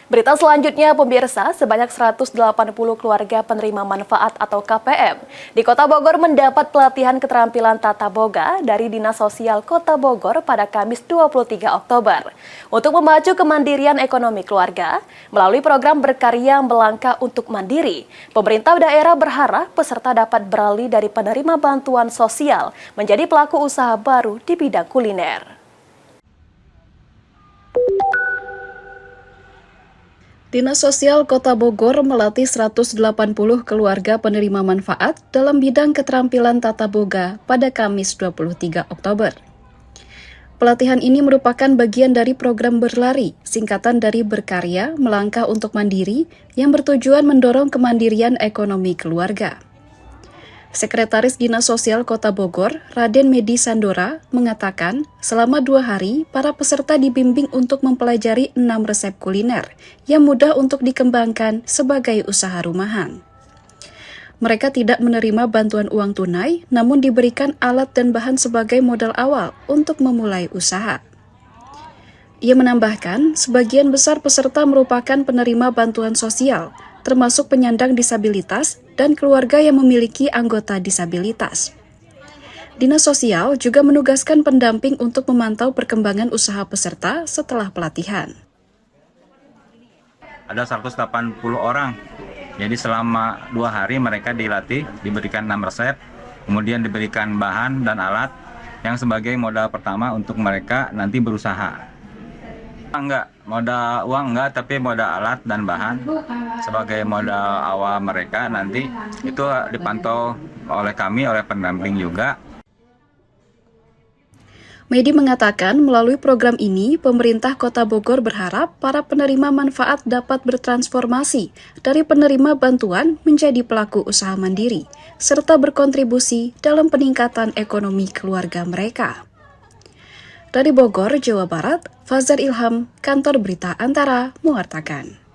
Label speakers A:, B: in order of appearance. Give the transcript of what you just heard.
A: Berita selanjutnya, pemirsa, sebanyak 180 keluarga penerima manfaat atau KPM di Kota Bogor mendapat pelatihan keterampilan tata boga dari Dinas Sosial Kota Bogor pada Kamis 23 Oktober. Untuk memacu kemandirian ekonomi keluarga, melalui program Berkarya Melangkah untuk Mandiri, pemerintah daerah berharap peserta dapat beralih dari penerima bantuan sosial menjadi pelaku usaha baru di bidang kuliner. Dinas Sosial Kota Bogor melatih 180 keluarga penerima manfaat dalam bidang keterampilan tata boga pada Kamis 23 Oktober. Pelatihan ini merupakan bagian dari program Berlari, singkatan dari Berkarya Melangkah untuk Mandiri, yang bertujuan mendorong kemandirian ekonomi keluarga. Sekretaris Dinas Sosial Kota Bogor, Raden Medi Sandora, mengatakan selama 2 hari, para peserta dibimbing untuk mempelajari 6 resep kuliner yang mudah untuk dikembangkan sebagai usaha rumahan. Mereka tidak menerima bantuan uang tunai, namun diberikan alat dan bahan sebagai modal awal untuk memulai usaha. Ia menambahkan, sebagian besar peserta merupakan penerima bantuan sosial, termasuk penyandang disabilitas dan keluarga yang memiliki anggota disabilitas. Dinas Sosial juga menugaskan pendamping untuk memantau perkembangan usaha peserta setelah pelatihan.
B: Ada 180 orang, jadi selama 2 hari mereka dilatih, diberikan 6 resep, kemudian diberikan bahan dan alat yang sebagai modal pertama untuk mereka nanti berusaha. Enggak, modal uang enggak, tapi modal alat dan bahan sebagai modal awal mereka nanti itu dipantau oleh kami, oleh pendamping juga.
A: Medi mengatakan melalui program ini, pemerintah Kota Bogor berharap para penerima manfaat dapat bertransformasi dari penerima bantuan menjadi pelaku usaha mandiri, serta berkontribusi dalam peningkatan ekonomi keluarga mereka. Dari Bogor, Jawa Barat, Fazar Ilham, Kantor Berita Antara, mewartakan.